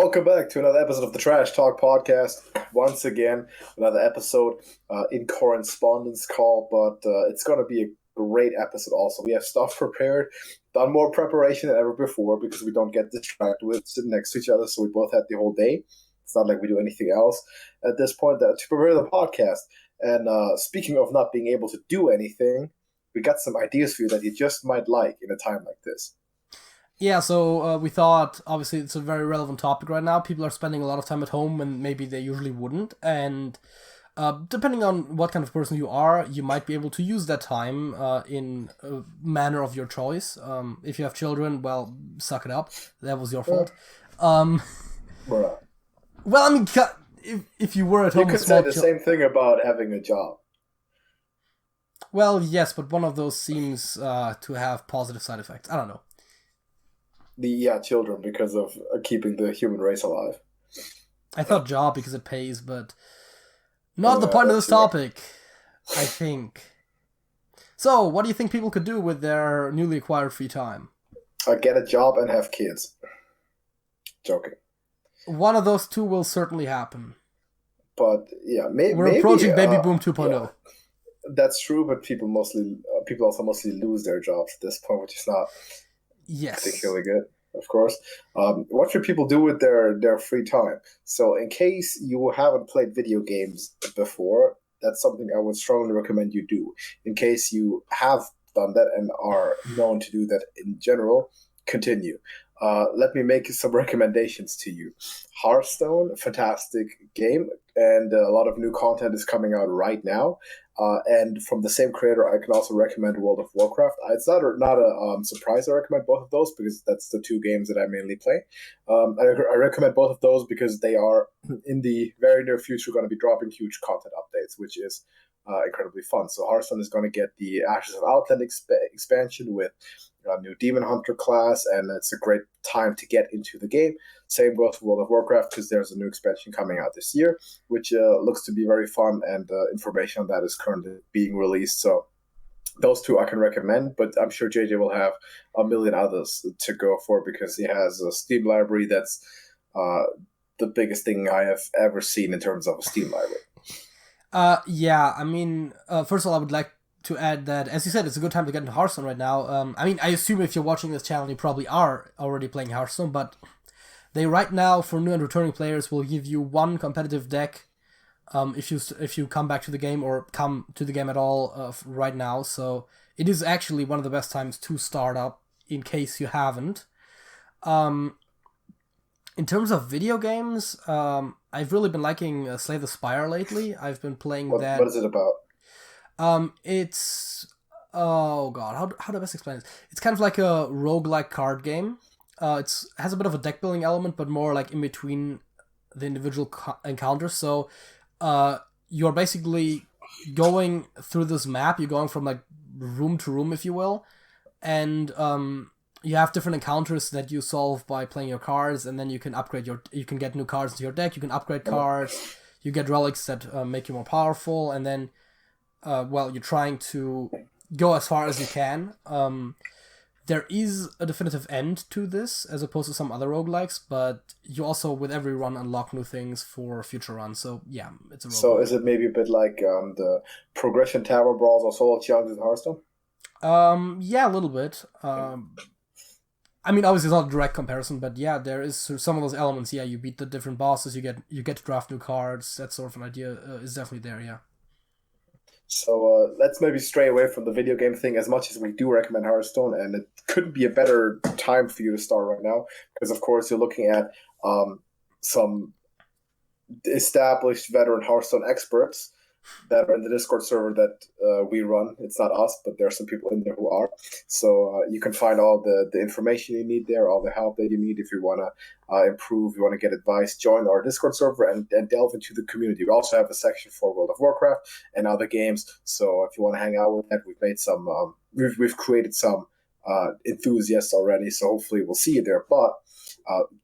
Welcome back to another episode of the Trash Talk podcast. Once again, another episode in correspondence call, but it's going to be a great episode also. We have stuff prepared, done more preparation than ever before because we don't get distracted with sitting next to each other, so we both had the whole day. It's not like we do anything else at this point to prepare the podcast. And speaking of not being able to do anything, we got some ideas for you that you just might like in a time like this. Yeah, so we thought, obviously, it's a very relevant topic right now. People are spending a lot of time at home and maybe they usually wouldn't. And depending on what kind of person you are, you might be able to use that time in a manner of your choice. If you have children, well, suck it up. That was your fault. Bruh. Well, I mean, if you were at home You could with say small the same thing about having a job. Well, yes, but one of those seems to have positive side effects. I don't know. The children because of keeping the human race alive. I thought job because it pays, but not the Yeah, point of this that's right. topic, I think. So, what do you think people could do with their newly acquired free time? Get a job and have kids. Joking, One of those two will certainly happen. but yeah, We're maybe approaching Baby Boom 2.0. yeah, that's true. But people also mostly lose their jobs at this point, which is not Yes. particularly good. Of course, what should people do with their free time? So, in case you haven't played video games before, that's something I would strongly recommend you do. In case you have done that and are known to do that in general, continue. Let me make some recommendations to you. Hearthstone, fantastic game, and a lot of new content is coming out right now. And from the same creator, I can also recommend World of Warcraft. It's not a surprise I recommend both of those because that's the two games that I mainly play. I recommend both of those because they are in the very near future going to be dropping huge content updates, which is incredibly fun. So Hearthstone is going to get the Ashes of Outland expansion with a new Demon Hunter class, and it's a great time to get into the game. Same goes for World of Warcraft because there's a new expansion coming out this year, which looks to be very fun, and information on that is currently being released. So those two I can recommend, but I'm sure JJ will have a million others to go for because he has a Steam library that's the biggest thing I have ever seen in terms of a Steam library. Yeah, I mean, first of all, I would like to add that, as you said, it's a good time to get into Hearthstone right now. I mean, I assume if you're watching this channel, you probably are already playing Hearthstone, but they right now, for new and returning players, will give you one competitive deck if you come back to the game or come to the game at all right now. So it is actually one of the best times to start up in case you haven't. In terms of video games, I've really been liking Slay the Spire lately. I've been playing that. What is it about? It's oh god, how do I best explain this? It's kind of like a roguelike card game. It has a bit of a deck building element, but more like in between the individual encounters. So, you're basically going through this map. You're going from like room to room, if you will, and you have different encounters that you solve by playing your cards, and then you can you can get new cards into your deck. You can upgrade cards. You get relics that make you more powerful, and then you're trying to go as far as you can. There is a definitive end to this, as opposed to some other roguelikes, but you also, with every run, unlock new things for future runs. So, yeah, it's a roguelike. So is it maybe a bit like the progression tower brawls or solo challenges in Hearthstone? Yeah, a little bit. I mean, obviously, it's not a direct comparison, but yeah, there is some of those elements. Yeah, you beat the different bosses, you get to draft new cards. That sort of an idea is definitely there. Yeah. So let's maybe stray away from the video game thing as much as we do recommend Hearthstone, and it couldn't be a better time for you to start right now because, of course, you're looking at some established veteran Hearthstone experts that are in the Discord server that we run. It's not us, but there are some people in there who are. So you can find all the information you need there, all the help that you need if you want to improve, you want to get advice, join our Discord server and delve into the community. We also have a section for World of Warcraft and other games. So if you want to hang out with that, we've made some, we've created some enthusiasts already. So hopefully we'll see you there. But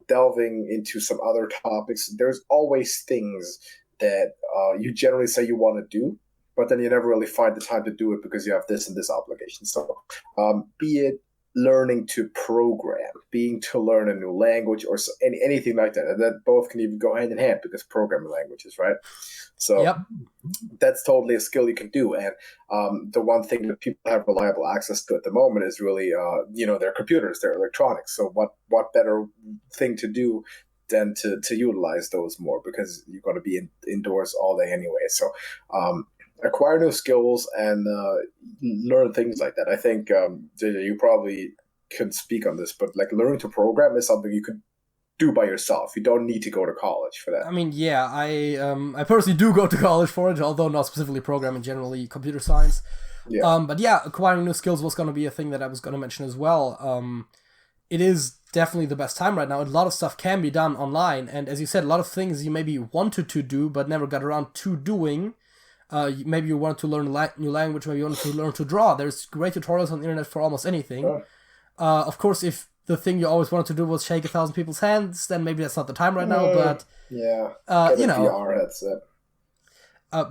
delving into some other topics, there's always things that you generally say you want to do, but then you never really find the time to do it because you have this and this obligation. So be it learning to program, being to learn a new language or anything like that. And that both can even go hand in hand because programming languages, right? So Yep. that's totally a skill you can do. And the one thing that people have reliable access to at the moment is really, their computers, their electronics. So what better thing to do than to utilize those more because you're going to be indoors all day anyway. So acquire new skills and learn things like that. I think JJ, you probably can speak on this, but like learning to program is something you could do by yourself. You don't need to go to college for that. I mean, yeah, I personally do go to college for it, although not specifically programming, generally computer science. Yeah. But yeah, acquiring new skills was going to be a thing that I was going to mention as well. It is definitely the best time right now. A lot of stuff can be done online, and as you said, a lot of things you maybe wanted to do but never got around to doing. Maybe you wanted to learn a new language, maybe you wanted to learn to draw. There's great tutorials on the internet for almost anything. Sure. Of course, if the thing you always wanted to do was shake 1,000 people's hands, then maybe that's not the time right now, but yeah, you know, VR headset.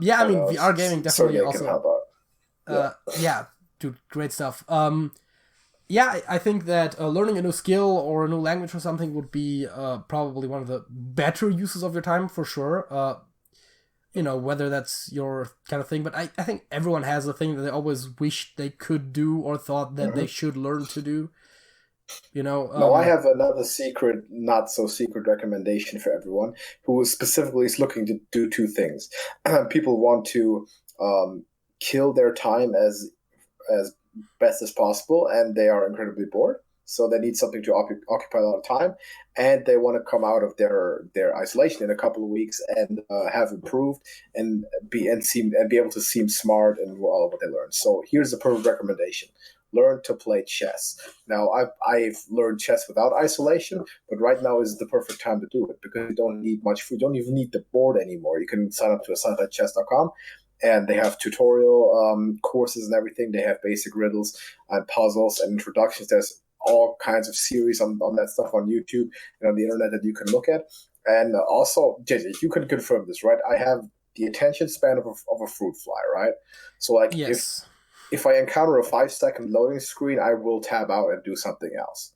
Yeah, I mean, VR gaming definitely Sergey also. can help out. Yeah, dude, great stuff. Yeah, I think that learning a new skill or a new language or something would be probably one of the better uses of your time for sure. Whether that's your kind of thing, but I think everyone has a thing that they always wish they could do or thought that they should learn to do. No, I have another secret, not so secret recommendation for everyone who specifically is looking to do two things. People want to kill their time as best as possible, and they are incredibly bored. So they need something to occupy a lot of time, and they want to come out of their isolation in a couple of weeks and have improved and be able to seem smart and all what they learned. So here's the perfect recommendation: learn to play chess. Now I've learned chess without isolation, but right now is the perfect time to do it because you don't need much food. You don't even need the board anymore. You can sign up to a site like chess.com. And they have tutorial courses and everything. They have basic riddles and puzzles and introductions. There's all kinds of series on that stuff on YouTube and on the internet that you can look at. And also, JJ, you can confirm this, right? I have the attention span of a fruit fly, right? So, like, yes. if I encounter a 5-second loading screen, I will tab out and do something else.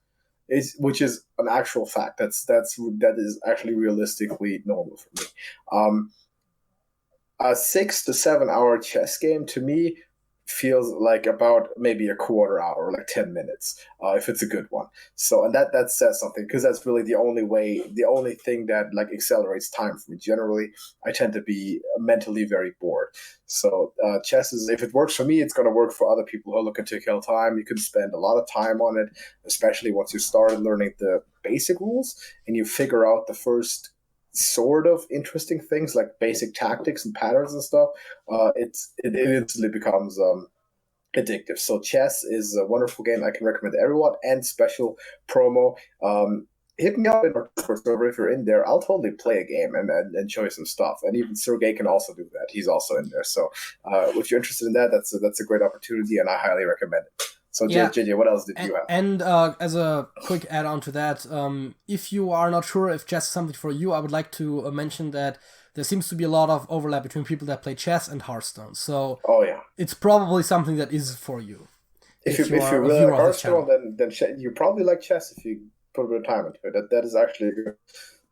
Which is an actual fact. That is actually realistically normal for me. A 6 to 7 hour chess game to me feels like about maybe a quarter hour, like 10 minutes, if it's a good one. So, and that says something because that's really the only thing that like accelerates time for me. Generally, I tend to be mentally very bored. So, chess is, if it works for me, it's going to work for other people who are looking to kill time. You can spend a lot of time on it, especially once you started learning the basic rules and you figure out the first sort of interesting things like basic tactics and patterns and stuff. It instantly becomes addictive. So chess is a wonderful game I can recommend to everyone. And special promo. Hit me up in our Discord server if you're in there. I'll totally play a game and show you some stuff. And even Sergey can also do that. He's also in there. So if you're interested in that, that's a great opportunity, and I highly recommend it. So, yeah. JJ, what else did you have? And as a quick add-on to that, if you are not sure if chess is something for you, I would like to mention that there seems to be a lot of overlap between people that play chess and Hearthstone. So, it's probably something that is for you. If you really like Hearthstone, then you probably like chess if you put a bit of time into it. That is actually a good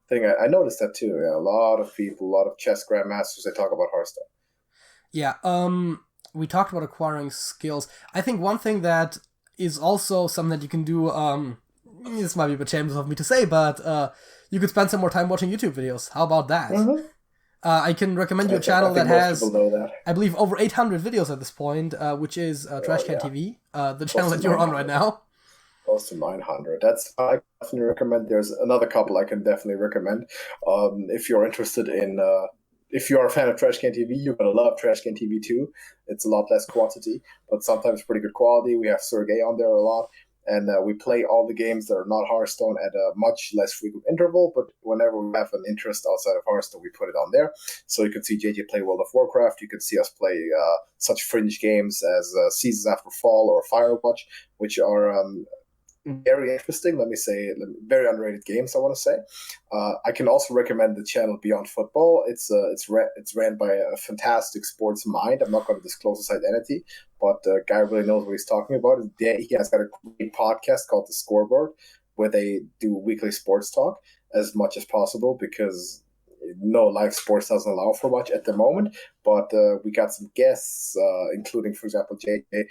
thing. I noticed that too. Yeah, a lot of people, a lot of chess grandmasters, they talk about Hearthstone. Yeah, we talked about acquiring skills. I think one thing that is also something that you can do, this might be a bit shameless of me to say, but you could spend some more time watching YouTube videos. How about that? Mm-hmm. I can recommend you a channel that has, I believe, over 800 videos at this point, which is TrashcanTV, the channel that you're on right now. Close to 900. I definitely recommend. There's another couple I can definitely recommend. If you're interested in... if you are a fan of TrashcanTV, you're going to love TrashcanTV too. It's a lot less quantity, but sometimes pretty good quality. We have Sergey on there a lot, and we play all the games that are not Hearthstone at a much less frequent interval, but whenever we have an interest outside of Hearthstone, we put it on there. So you can see JJ play World of Warcraft. You can see us play such fringe games as Seasons After Fall or Firewatch, which are very interesting. Let me say, very underrated games. I want to say. I can also recommend the channel Beyond Football. It's ran by a fantastic sports mind. I'm not going to disclose his identity, but the guy really knows what he's talking about. He has got a great podcast called The Scoreboard, where they do weekly sports talk as much as possible because no, live sports doesn't allow for much at the moment, but we got some guests, including, for example, JJ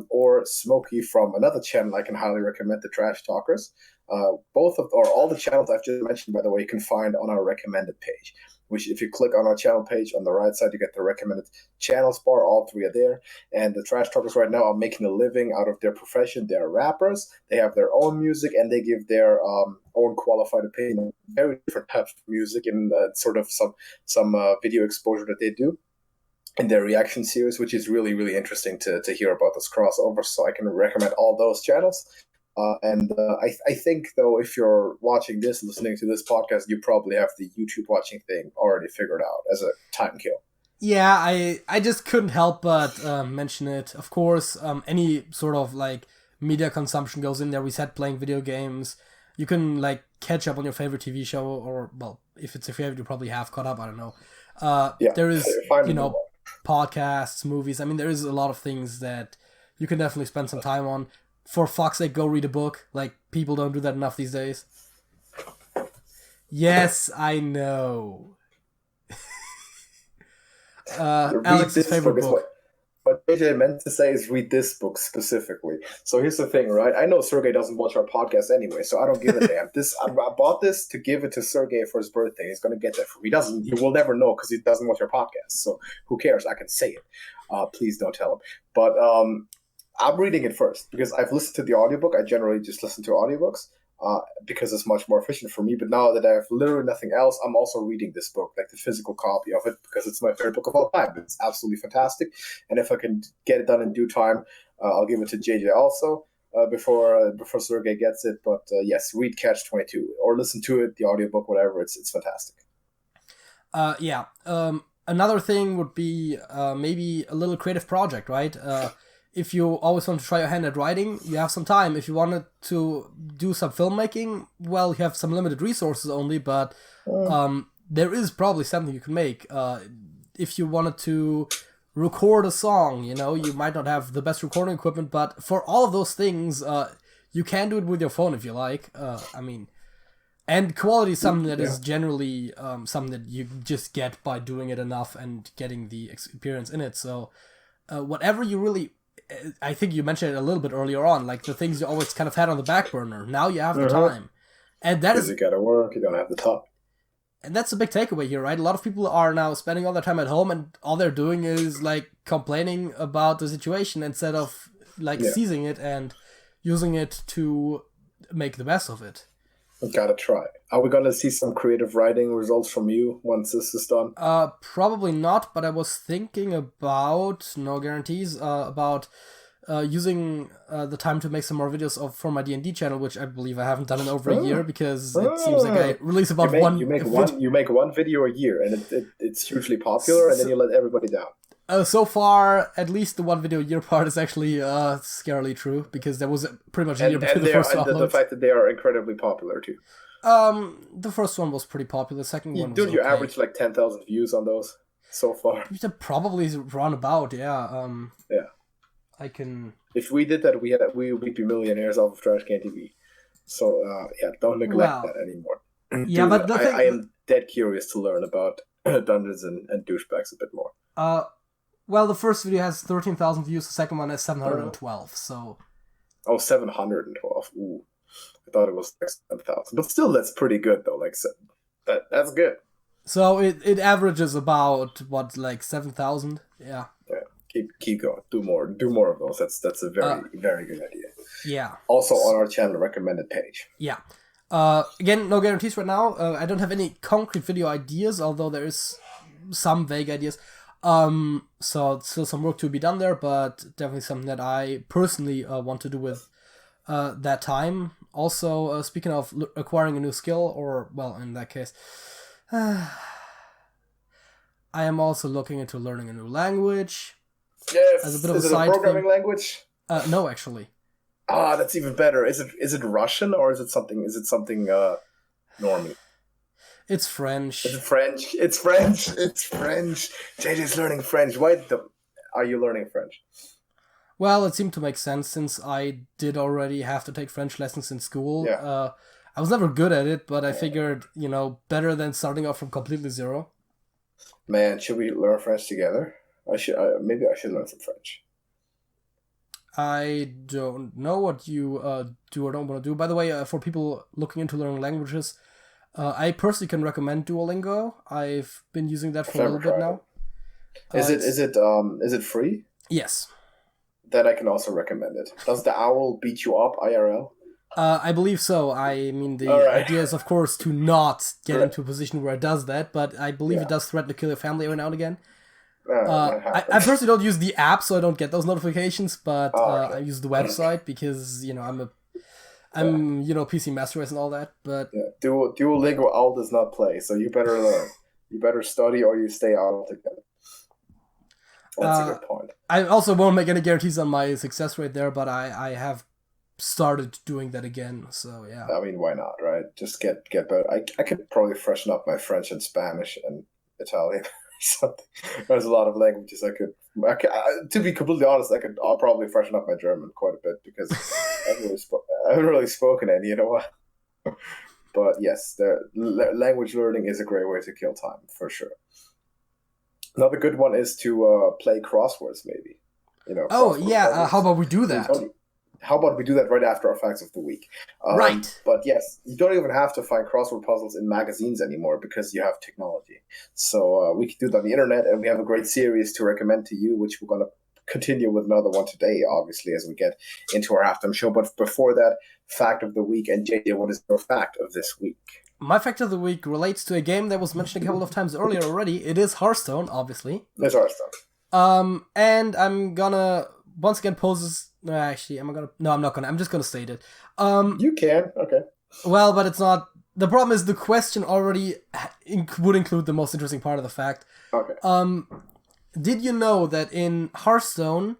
or Smokey from another channel I can highly recommend, the Trash Talkers. All the channels I've just mentioned, by the way, you can find on our recommended page, which if you click on our channel page on the right side, you get the recommended channels bar. All three are there. And the Trash Talkers right now are making a living out of their profession. They're rappers. They have their own music, and they give their own qualified opinion on very different types of music and sort of some video exposure that they do in their reaction series, which is really, really interesting to hear about this crossover. So I can recommend all those channels. I think, though, if you're watching this, listening to this podcast, you probably have the YouTube watching thing already figured out as a time kill. Yeah, I just couldn't help but mention it. Of course, any sort of like media consumption goes in there. We said playing video games. You can like catch up on your favorite TV show, or well, if it's your favorite, you probably have caught up. I don't know. There is, podcasts, movies. I mean, there is a lot of things that you can definitely spend some time on. For fuck's sake, go read a book. Like, people don't do that enough these days. Yes, I know. Alex's favorite book. What AJ meant to say is read this book specifically. So here's the thing, right? I know Sergey doesn't watch our podcast anyway, so I don't give a damn. I bought this to give it to Sergey for his birthday. He's going to get that. He will never know because he doesn't watch our podcast. So who cares? I can say it. Please don't tell him. But I'm reading it first because I've listened to the audiobook. I generally just listen to audiobooks because it's much more efficient for me. But now that I have literally nothing else, I'm also reading this book, like the physical copy of it, because it's my favorite book of all time. It's absolutely fantastic. And if I can get it done in due time, I'll give it to JJ also before Sergey gets it. But yes, read Catch-22 or listen to it, the audiobook, whatever. It's fantastic. Another thing would be maybe a little creative project, right? If you always want to try your hand at writing, you have some time. If you wanted to do some filmmaking, well, you have some limited resources only, but there is probably something you can make. If you wanted to record a song, you might not have the best recording equipment, but for all of those things, you can do it with your phone if you like. And quality is something that is generally something that you just get by doing it enough and getting the experience in it. So whatever you really... I think you mentioned it a little bit earlier on, like the things you always kind of had on the back burner. Now you have the time. And that is... You gotta work, you don't have the time. And that's a big takeaway here, right? A lot of people are now spending all their time at home and all they're doing is like complaining about the situation instead of like seizing it and using it to make the best of it. We gotta try. Are we gonna see some creative writing results from you once this is done? Probably not, but I was thinking about, no guarantees, about using the time to make some more videos for my D&D channel, which I believe I haven't done in over a year because it seems like I release about one... You make one video a year and it's hugely popular and then you let everybody down. So far, at least the one video a year part is actually scarily true because there was pretty much a year between the first uploads. And the fact that they are incredibly popular too. The first one was pretty popular. The second one was Don't you average like 10,000 views on those so far? Probably run about, yeah. I can... If we did that, we'd be millionaires off of TrashcanTV. So, don't neglect that anymore. Yeah, but I am dead curious to learn about Dungeons and Douchebags a bit more. Well, the first video has 13,000 views, the second one has 712, so... Oh, 712. Ooh. I thought it was 7,000. But still, that's pretty good, though. Like, that's good. So it averages about, 7,000? Yeah. Keep going. Do more of those. That's a very, very good idea. Yeah. Also on our channel recommended page. Yeah. Again, no guarantees right now. I don't have any concrete video ideas, although there is some vague ideas. So still some work to be done there, but definitely something that I personally want to do with that time. Also, speaking of acquiring a new skill, or, well, in that case, I am also looking into learning a new language. Yes, as a bit of is a it side a programming thing. Language? No, actually. Ah, that's even better. Is it Russian or is it something normie? It's Is it French. French? It's French. It's French. JJ's learning French. Why the are you learning French? Well, it seemed to make sense since I did already have to take French lessons in school. Yeah. I was never good at it, but I figured, better than starting off from completely zero. Man, should we learn French together? Maybe I should learn some French. I don't know what you do or don't want to do. By the way, for people looking into learning languages, I personally can recommend Duolingo. I've been using that for a little bit now. Is it free? Yes. Then I can also recommend it. Does the owl beat you up IRL? I believe so. I mean, the Alright. idea is, of course, to not get into a position where it does that, but I believe Yeah. it does threaten to kill your family every now and again. That I happens. personally don't use the app, so I don't get those notifications, but Okay. I use the website because, I'm PC master race and all that, but Yeah. Duolingo owl does not play, so you better learn. You better study or you stay out altogether. That's a good point. I also won't make any guarantees on my success rate there, but I have started doing that again, so yeah. I mean, why not, right? Just get better. I could probably freshen up my French and Spanish and Italian or something. There's a lot of languages to be completely honest, I'll probably freshen up my German quite a bit because I haven't really spoken any in a while. But yes, language learning is a great way to kill time, for sure. Another good one is to play crosswords, maybe. Oh, crossword yeah, puzzles. how about we do that? How about we do that right after our facts of the week? Right. But yes, you don't even have to find crossword puzzles in magazines anymore because you have technology. So we can do it on the internet, and we have a great series to recommend to you, which we're going to continue with another one today, obviously, as we get into our halftime show. But before that, fact of the week. And JJ, what is your fact of this week? My fact of the week relates to a game that was mentioned a couple of times earlier already. It is Hearthstone, obviously. That's Hearthstone. And I'm gonna once again pose this. No, actually, No, I'm not gonna. I'm just gonna state it. You can. Okay. Well, but it's not. The problem is the question already would include the most interesting part of the fact. Okay. Did you know that in Hearthstone,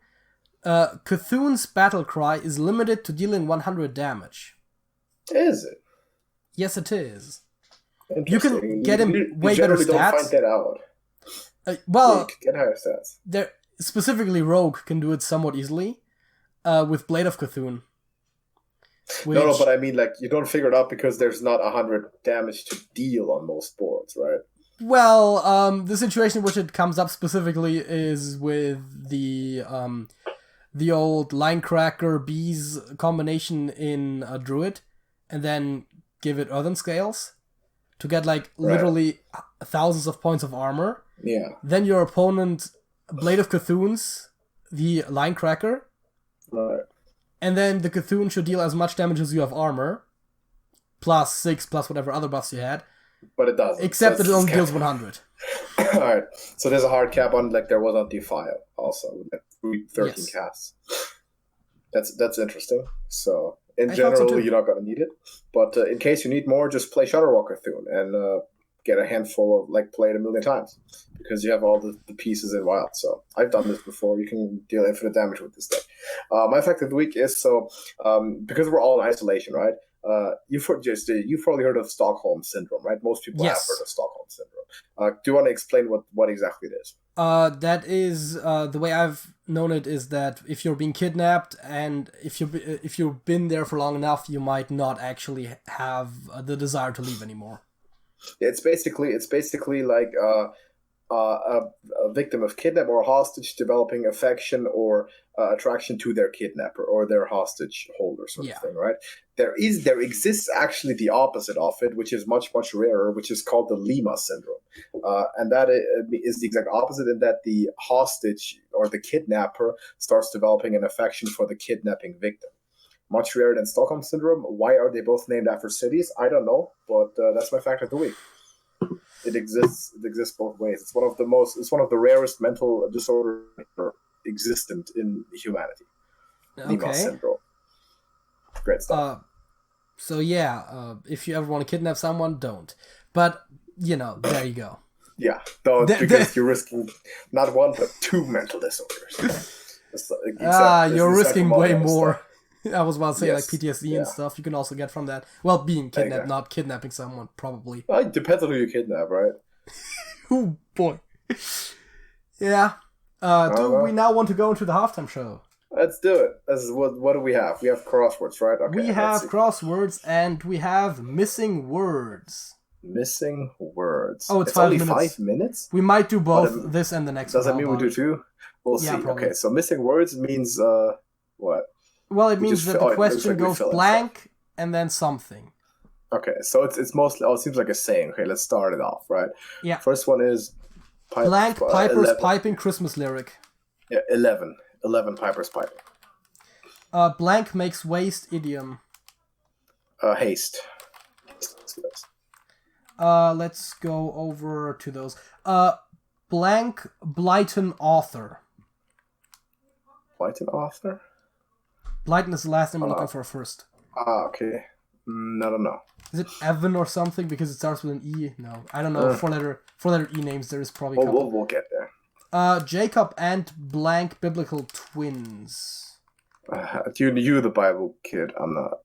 Cthulhu's battle cry is limited to dealing 100 damage? Is it? Yes, it is. You Interesting. can get him You way better generally don't stats. find that out. Well, You can get higher stats. there specifically Rogue can do it somewhat easily with Blade of Cthulhu. No, but I mean, you don't figure it out because there's not 100 damage to deal on most boards, right? Well, the situation in which it comes up specifically is with the old Linecracker Bees combination in Druid, and then give it Earthen Scales to get literally thousands of points of armor. Yeah. Then your opponent Blade of Cthulhu's the Linecracker. Right. And then the Cthulhu should deal as much damage as you have armor, plus 6, plus whatever other buffs you had. But it doesn't. Except that it only deals 100. Alright. So there's a hard cap on there was on Defile also, with 13 Yes. casts. That's interesting. So in I thought so general, too. you're not going to need it. But in case you need more, just play Shutterwalker Thune and get a handful of play it a million times because you have all the pieces in Wild. So I've done this before. You can deal infinite damage with this deck. My fact of the week is because we're all in isolation, right? You've probably heard of Stockholm Syndrome, right? Most people have Yes. heard of Stockholm Syndrome. Do you want to explain what exactly it is? That is the way I've known it is that if you're being kidnapped and if you've been there for long enough, you might not actually have the desire to leave anymore. It's basically like a victim of kidnap or hostage developing affection or attraction to their kidnapper or their hostage holder sort of thing, right? There exists actually the opposite of it, which is much, much rarer, which is called the Lima syndrome. And that is the exact opposite in that the hostage or the kidnapper starts developing an affection for the kidnapping victim. Much rarer than Stockholm Syndrome. Why are they both named after cities? I don't know, but that's my fact of the week. It exists. It exists both ways. It's one of the rarest mental disorders existent in humanity. Lima Okay. Syndrome. Great stuff. So yeah, if you ever want to kidnap someone, don't. But there you go. Yeah, don't because you're risking not one but two mental disorders. You're risking way more. I was about to say, like, Yes. PTSD Yeah. and stuff you can also get from that. Well, being kidnapped, Exactly. not kidnapping someone, probably. Well, it depends on who you kidnap, right? Oh, boy. Yeah. I don't Do we know. now want to go into the halftime show? Let's do it. What do we have? We have crosswords, right? Okay, We let's have see. crosswords and we have missing words. Missing words. Oh, it's It's 5 only minutes. 5 minutes? We might do both But, this and the next Does one. that mean How we about do it? two? We'll Yeah, see. probably. Okay, so missing words means what? Well, it We means just that fill- the it looks question like we goes fill in blank and then something. Okay, so it's mostly it seems like a saying. Okay, let's start it off, right? Yeah. First one is Blank Piper's 11. piping Christmas lyric. Yeah, 11. 11 Piper's piping. Blank makes waste idiom. Haste. Let's go over to those. Blank Blyton author. White an author? Blyton is the last name we're looking for first. Okay. I don't know. Is it Evan or something because it starts with an E? No, I don't know. Four letter E names. There is probably a couple. We'll get there. Jacob and blank biblical twins. You the Bible kid. I'm not.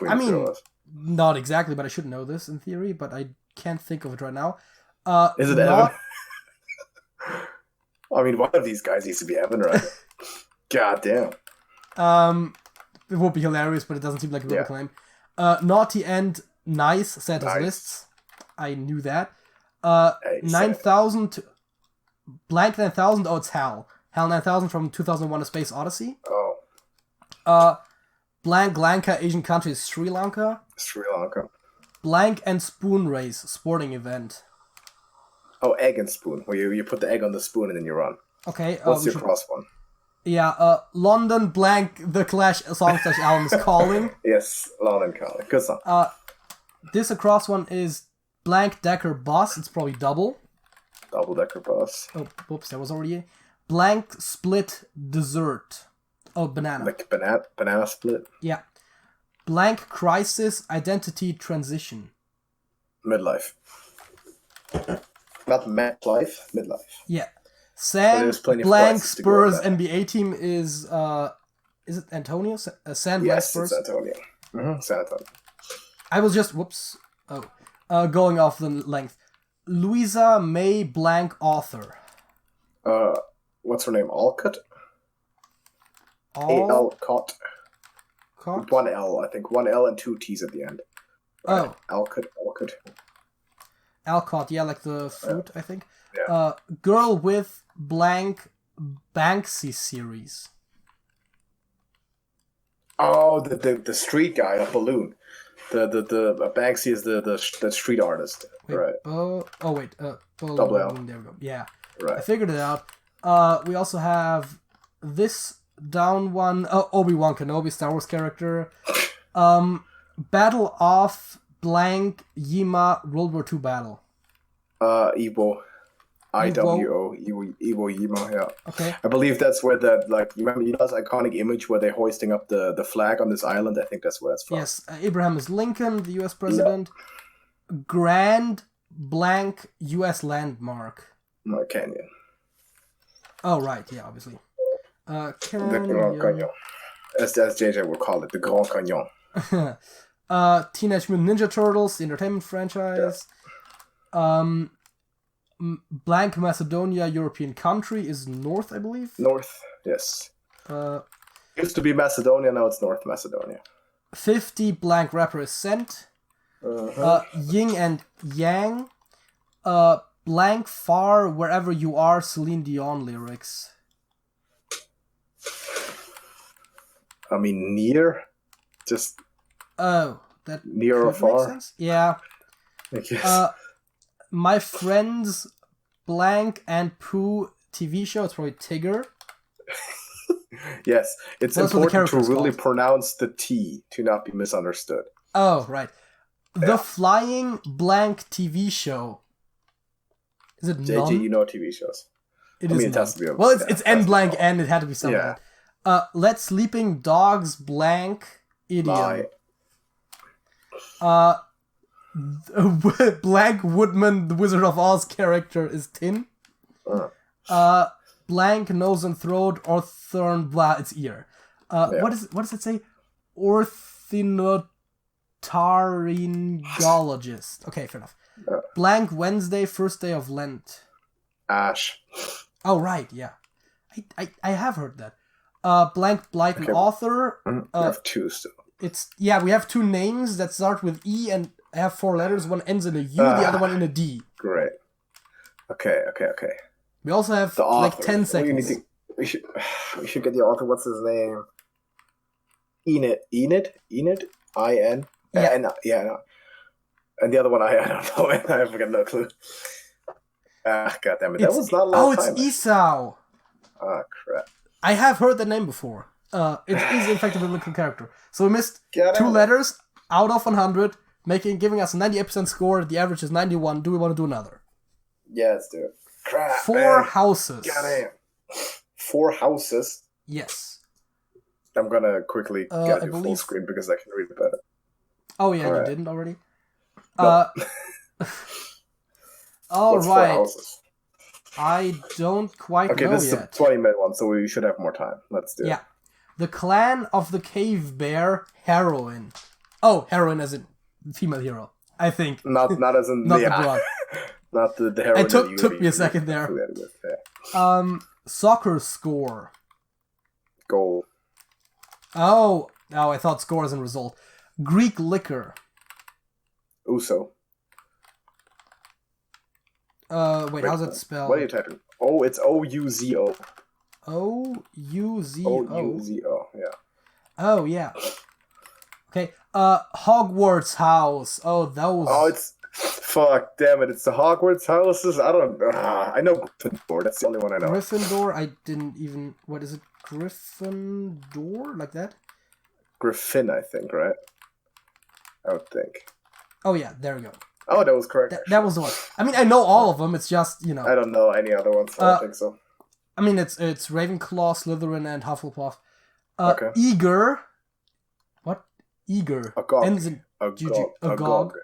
I mean, not exactly, but I should know this in theory, but I can't think of it right now. Is it Evan? I mean, one of these guys needs to be Evan, right? God damn. It would be hilarious, but it doesn't seem like a biblical name. Naughty and nice Santa's Nice. lists. I knew that. Hey, 9,000 blank 9,000. Oh, it's Hal. Hal 9,000 from 2001: A Space Odyssey. Oh, Blank Lanka Asian country is Sri Lanka. Sri Lanka. Blank and spoon race sporting event. Oh, egg and spoon. Where you put the egg on the spoon and then you run. Okay. What's your cross one? Yeah. London blank the Clash song/album is calling. Yes, London Calling. Good song. This across one is blank Decker bus. It's probably double. Double decker bus. Oh, whoops, that was already a blank split dessert. Oh, banana. Like banana split. Yeah. Blank crisis identity transition. Midlife. Not life. Midlife. Yeah. But Sam there's plenty of blank crisis to go with Spurs that. NBA team is it Antonio? San blank Yes, Spurs. it's Antonio. San Antonio. I was just going off the length. Louisa May blank author. What's her name? Alcott? All Alcott. caught? One L, I think. One L and two T's at the end. Oh, Alcott. Alcott, yeah, like the fruit, I think. Yeah. Girl with blank Banksy series. Oh, the street guy, a balloon. The Banksy is the street artist. Wait, Right. Double L. There we go. Yeah, I Right. figured it out. We also have this down one. Oh, Obi-Wan Kenobi, Star Wars character. Battle of blank Yima World War II battle. Evo. IWO. Evo Yima, yeah. Okay. I believe that's where you remember this iconic image where they're hoisting up the flag on this island? I think that's where it's from. Yes, Abraham is Lincoln, the U.S. president. Grand blank U.S. landmark. Canyon. Oh, right, yeah, obviously. The Grand Canyon. As JJ would call it, the Grand Canyon. Teenage Mutant Ninja Turtles, the entertainment franchise. Blank Macedonia, European country, is North, I believe. North, yes. Uh, Used to be Macedonia, now it's North Macedonia. 50 blank rapper is sent. Yin and Yang. Blank far wherever you are, Celine Dion lyrics. I mean, near? Just Oh, that near or could make far? sense. Yeah. I guess. My friend's blank and Pooh TV show. It's probably Tigger. Yes, it's That's what the important to character is really called. pronounce the T to not be misunderstood. Oh, right. The Yeah. Flying Blank TV show. Is it JJ, none? you know TV shows. It I is mean, it none. has to be a- Well, it's yeah, it's it has N to be blank all. N. It had to be something. Yeah. Let Sleeping Dogs blank idiom. Lie. Blank Woodman, the Wizard of Oz character is Tin. Blank nose and throat or thorn. Blah, it's ear. What does it say? ornitholaryngologist. Okay, fair enough. Blank Wednesday, first day of Lent. Ash. Oh, right, yeah. I have heard that. Blank Blighton Okay. author. I have 2 still. We have 2 names that start with E and have 4 letters. One ends in a U, the other one in a D. Great. Okay. We also have The like author. 10 seconds. We should get the author. What's his name? Enid. In. Yeah. No. And the other one, I don't know. I have no clue. God damn it. That was not a long time. Oh, it's Esau. Ah, crap. I have heard that name before. It is in fact a biblical character. So we missed 2 letters out of 100, giving us a 98% score. The average is 91. Do we want to do another? Yeah, let's do it. Crap. 4 houses. Goddamn. 4 houses. Yes. I'm gonna quickly get you full screen because I can read it better. Oh yeah, you didn't already? No. All What's right. 4 houses? I don't quite know yet. Okay, this is a 20-minute one, so we should have more time. Let's do it. Yeah. The Clan of the Cave Bear Heroine. Oh, heroine as in female hero, I think. Not as in not the broad. Not the heroine. It took me a second there. Yeah. Soccer score. Goal. Oh, I thought score as in result. Greek liquor. Uso. Wait, how's it spelled? What are you typing? Oh, it's O-U-Z-O. O-U-Z-O. O-U-Z-O, yeah. Oh, yeah. Okay, Hogwarts house. Oh, those. Oh, it's... Fuck, damn it, it's the Hogwarts houses? I don't... I know Gryffindor, that's the only one I know. Gryffindor, I didn't even... What is it? Gryffindor? Like that? Griffin, I think, right? I would think. Oh, yeah, there we go. Oh, that was correct. That was the one. I mean, I know all of them, it's just, you know... I don't know any other ones, so I don't think so. I mean, it's Ravenclaw, Slytherin, and Hufflepuff. Okay. Eager. What? Eager. Agog. Ends in Agog.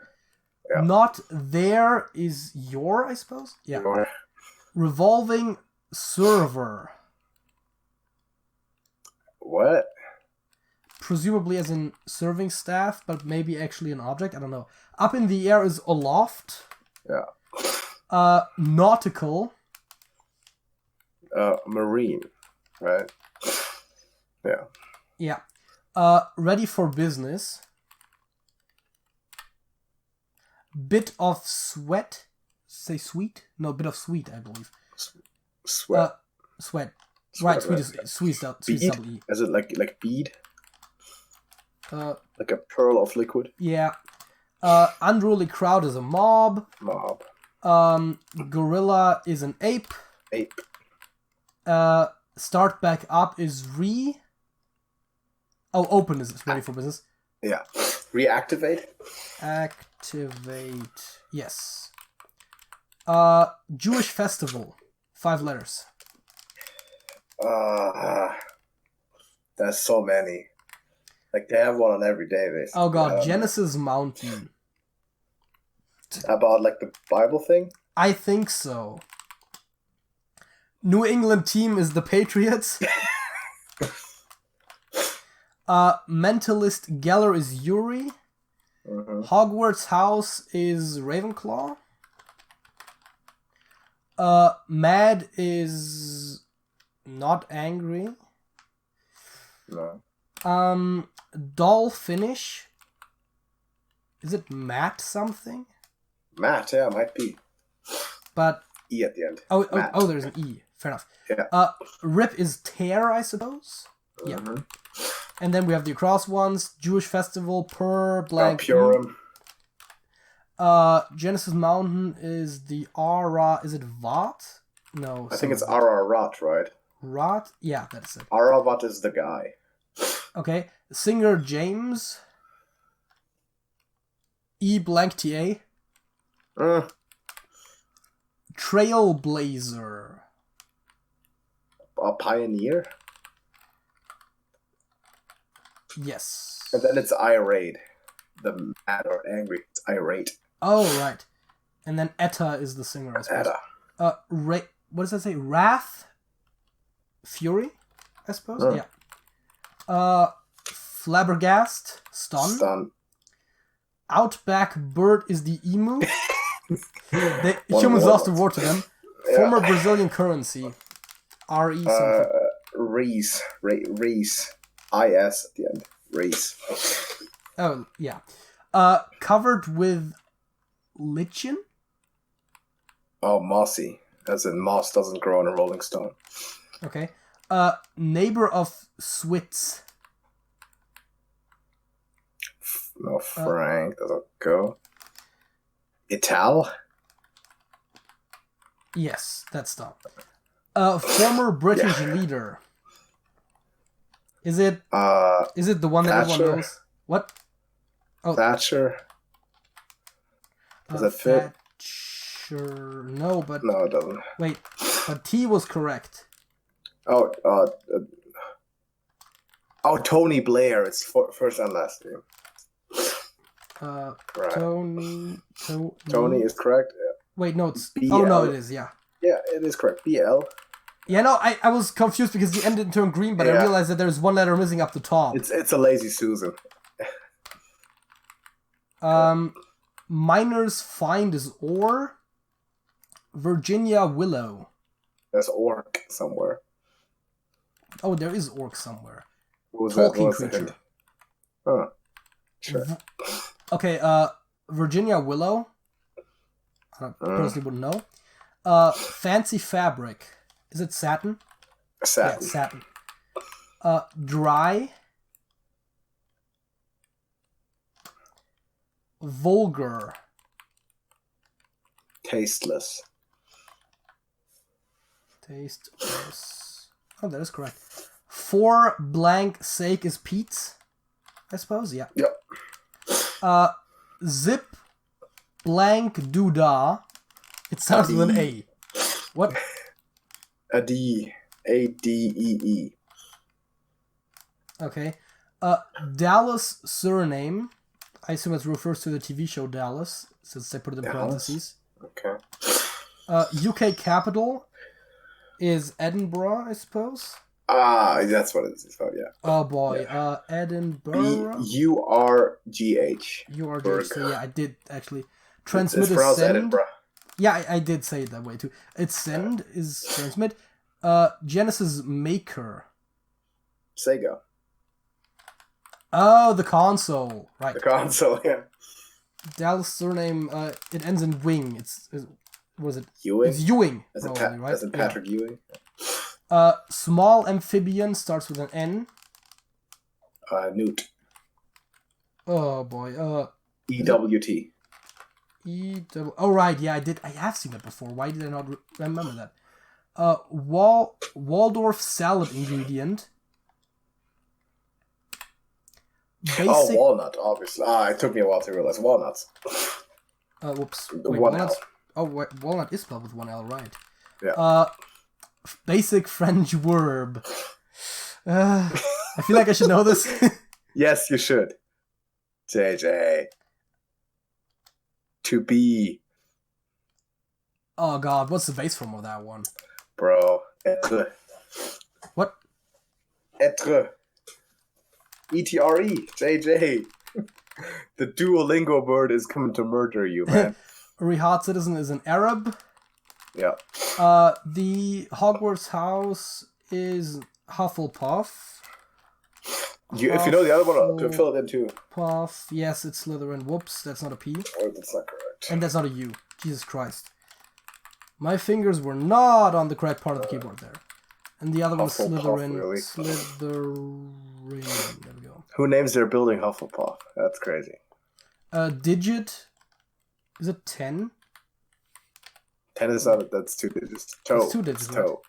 Yeah. Not there is your, I suppose? Yeah. Your. Revolving server. What? Presumably as in serving staff, but maybe actually an object. I don't know. Up in the air is aloft. Yeah. Nautical. Marine. Right? Yeah. Yeah. Ready for business. Bit of sweat. Say sweet? No, bit of sweet, I believe. Sweat. Sweat. Right, sweet is double E. Is it like bead? Like a pearl of liquid? Yeah. Unruly crowd is a mob. Gorilla is an ape. Ape. Start back up is open is ready for business. Yeah. Reactivate? Activate. Yes. Jewish festival. 5 letters. There's so many. Like, they have one on every day, basically. Oh god, Genesis Mountain. About, like, the Bible thing? I think so. New England team is the Patriots. Mentalist Geller is Yuri. Mm-hmm. Hogwarts house is Ravenclaw. Mad is not angry. No. Doll finish. Is it Matt something? Matt, yeah, might be. But E at the end. Oh, there's an E. Fair enough. Yeah. Rip is tear, I suppose. Mm-hmm. Yeah. And then we have the across ones. Jewish festival, per blank. Purim. Genesis Mountain is the Ara. Is it Vat? No. I think it's Ararat, right? Rat? Yeah, that's it. Aravat is the guy. Okay. Singer James. E blank TA. Trailblazer. A pioneer? Yes. And then it's irate. The mad or angry. It's irate. Oh, right. And then Etta is the singer, I suppose. Etta. What does that say? Wrath? Fury? I suppose? Yeah. Flabbergast, stun. Stun. Outback bird is the emu. Humans war lost the words. war to them. Yeah. Former Brazilian currency. RE something. Reese. Reese. IS at the end. Reese. Oh, yeah. Covered with lichen? Oh, mossy. As in moss doesn't grow on a rolling stone. Okay. Neighbor of Switz. No, Frank doesn't go. Ital? Yes, that's dumb. Former British leader. Is it the one that Thatcher? everyone knows? What? Oh, Thatcher? Does it fit? Thatcher. No, but No, it doesn't. wait. But T was correct. Oh, Tony Blair. It's first and last name. Right. Tony is correct. Yeah. Wait, no, it's... BL. Oh, no, it is, yeah. Yeah, it is correct. BL. Yeah, no, I was confused because the end didn't turn green, but I Yeah. realized that there's one letter missing up the top. It's a lazy Susan. Miner's find is ore. Virginia willow. There's orc somewhere. Oh, there is orc somewhere. What was Talking that? What was the creature. hint? Huh. Sure. Okay, Virginia willow. I personally wouldn't know. Fancy fabric. Is it satin? Satin. Yeah, satin. Dry. Vulgar. Tasteless. Tasteless. Oh, that is correct. For blank sake is Pete's, I suppose. Yeah. Yep. Zip blank doodah. It starts with an A. What? Adee. Adee. Okay. Dallas surname. I assume it refers to the TV show Dallas, since they put it in parentheses. Okay. UK capital is Edinburgh, I suppose. That's what it's about, yeah. Oh boy, Edinburgh. URGH. URGH. So yeah, I did actually transmit. It's pronounced send. Edinburgh. Yeah, I did say it that way too. It's send is transmit. Genesis maker. Sega. Oh, the console. Right. The console, yeah. Dallas surname. It ends in wing. Was it? Ewing? It's Ewing. As in, probably, right? as in Patrick Ewing. Small amphibian starts with an N. Newt. Oh boy. EWT. Oh right, yeah, I did. I have seen that before. Why did I not remember that? Waldorf salad ingredient. Oh, walnut, obviously. It took me a while to realize walnuts. Whoops. Wait, Walnut. L. Oh, wait, walnut is spelled with one L, right? Yeah. Basic French verb. I feel like I should know this. Yes, you should. JJ. To be. Oh god, what's the base form of that one? Bro. Être. What? Être. ETRE. JJ. The Duolingo bird is coming to murder you, man. Rihad citizen is an Arab. Yeah. The Hogwarts house is Hufflepuff. If you know the other one, to fill it in too. Puff. Yes, it's Slytherin. Whoops, that's not a P. Or that's not correct. And that's not a U. Jesus Christ. My fingers were not on the correct part of the keyboard there. And the other one's Slytherin. Really? Slytherin. There we go. Who names their building Hufflepuff? That's crazy. Digit. Is it 10? 10 is not. That's 2 digits. Toe. It's 2 digits. It's toe.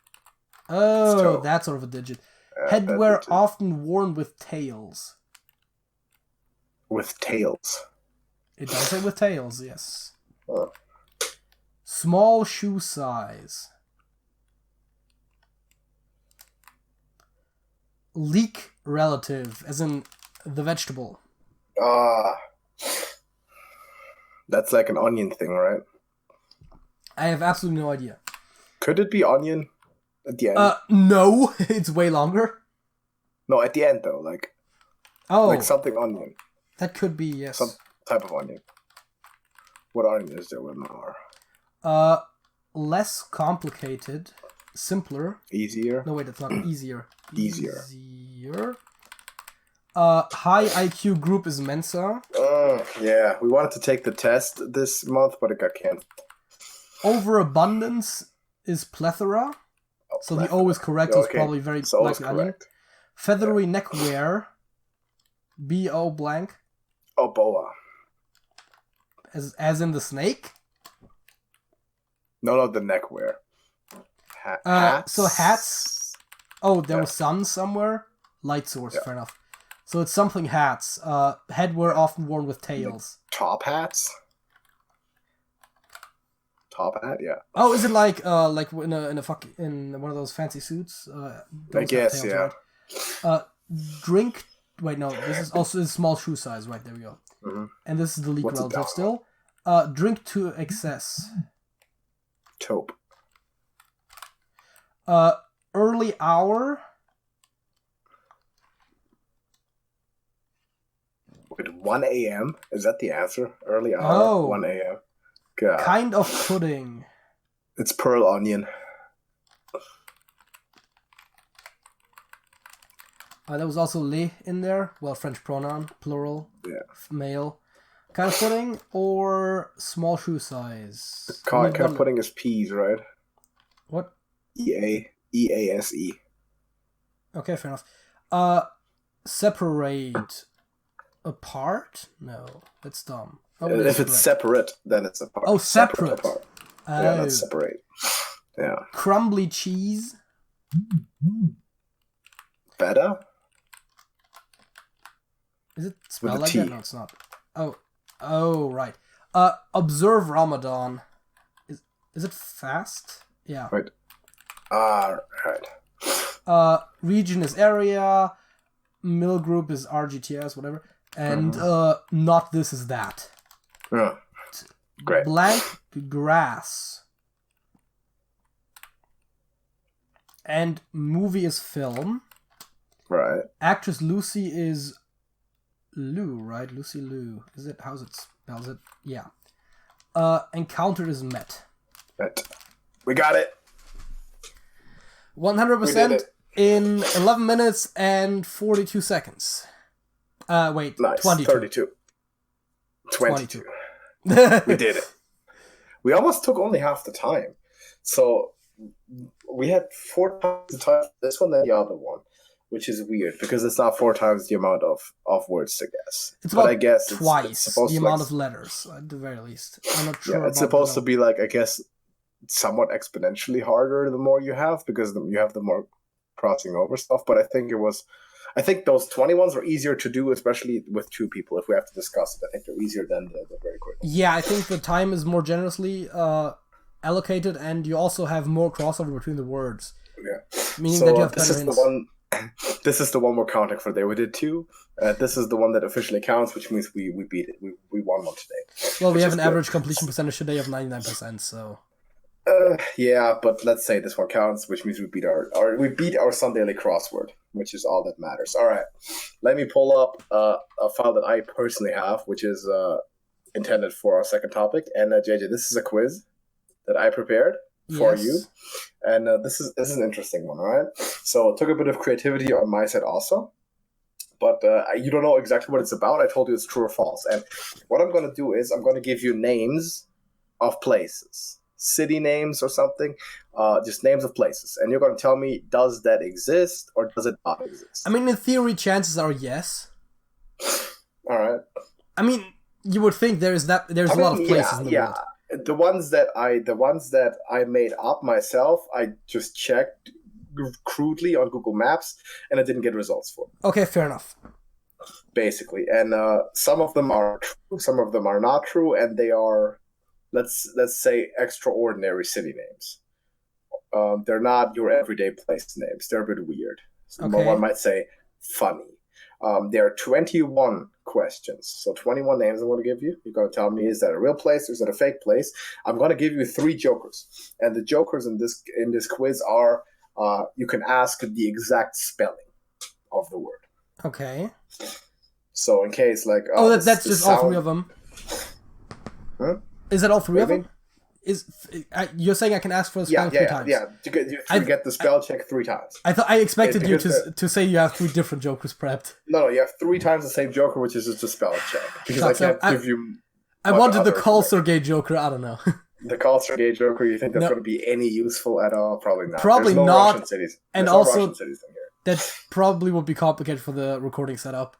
Oh, It's toe. that's sort of a digit. Headwear often worn with tails. With tails. It does say with tails, yes. Oh. Small shoe size. Leek relative, as in the vegetable. That's like an onion thing, right? I have absolutely no idea. Could it be onion at the end? No, it's way longer. No, at the end though, like Oh, Like something onion. that could be, yes. Some type of onion. What onion is there with an R? Less complicated, simpler. Easier? No, wait, that's not easier. Easier. High IQ group is Mensa. Yeah, we wanted to take the test this month, but it got canceled. Overabundance is plethora. So the O is correct. So it's probably very likely onion. Feathery neckwear. B-O blank. Oh, boa. As in the snake? No, the neckwear. Hats? So hats. Oh, there was sun somewhere? Light source, fair enough. So it's something hats. Headwear often worn with tails. Top hats? Top hat, yeah. Oh, is it like in one of those fancy suits? I guess, tails, yeah. Right? Drink. Wait, no. This is also a small shoe size. Right, there we go. Mm-hmm. And this is the leak relative still. Drink to excess. Taupe. Early hour. Wait, 1 a.m.? Is that the answer? Early hour, 1 a.m. God. Kind of pudding. It's pearl onion. There was also le in there. Well, French pronoun, plural, male. Kind of pudding or small shoe size? Kind of pudding is peas, right? What? E-A-S-E. Okay, fair enough. Separate apart? No, that's dumb. If it's separate, then it's apart. Oh, separate. Apart. Yeah, that's separate. Yeah. Crumbly cheese. Better? Is it spelled like that? No, it's not. Oh, right. Observe Ramadan. Is it fast? Yeah. Right. Right. Region is area. Mill group is RGTS, whatever. And not this is that. Yeah. Great. Blank grass. And movie is film. Right. Actress Lucy is Lou, right? Lucy Lou. Is it? How's it spells it? Yeah. Encounter is met. Met. We got it. 100% in 11 minutes and 42 seconds. Wait, nice. 22. 22. We did it. We almost took only half the time. So we had 4 times the time for this one than the other one, which is weird because it's not 4 times the amount of words to guess. It's about I guess twice it's the amount of letters, at the very least. I'm not sure. Yeah, it's supposed to be like, I guess, somewhat exponentially harder the more you have because you have the more crossing over stuff. But I think those 20 ones are easier to do, especially with 2 people. If we have to discuss it, I think they're easier than the very quick ones. Yeah, I think the time is more generously allocated, and you also have more crossover between the words. Yeah, meaning that you have better hints. This is the one we're counting for today. We did 2. This is the one that officially counts, which means we beat it. We won one today. Well, we have an average completion percentage today of 99%. So. Yeah, but let's say this one counts, which means we beat our Sundaily crossword, which is all that matters. All right, let me pull up a file that I personally have, which is intended for our second topic. And JJ, this is a quiz that I prepared for you, and this is an interesting one. All right, so it took a bit of creativity on my side also, but you don't know exactly what it's about. I told you it's true or false, and what I'm going to do is I'm going to give you names of places. City names or something, just names of places, and you're going to tell me, does that exist or does it not exist? I mean, in theory, chances are yes. All right. I mean, you would think there's a lot of places in the world. The ones that I made up myself, I just checked crudely on Google Maps, and I didn't get results for. Okay, fair enough. Basically, and some of them are true, some of them are not true, and they are. Let's say extraordinary city names. They're not your everyday place names. They're a bit weird. Okay. One might say funny. There are 21 questions. So 21 names I'm going to give you. You're going to tell me, is that a real place or is that a fake place? I'm going to give you 3 jokers. And the jokers in this quiz are, you can ask the exact spelling of the word. Okay. So in case like that's just all three of them. Huh? Is that all three of Maybe? them? You're saying I can ask for the spell three times? Yeah. You get the spell check 3 times. I expected you to say you have 3 different jokers prepped. No, you have 3 times the same joker, which is just a spell check. Because I can't give you. I wanted the Call Sergei joker. I don't know. The Call Sergei joker. You think that's going to be any useful at all? Probably not. Probably There's no not. Russian cities. And There's also, no Russian cities in here. That probably would be complicated for the recording setup.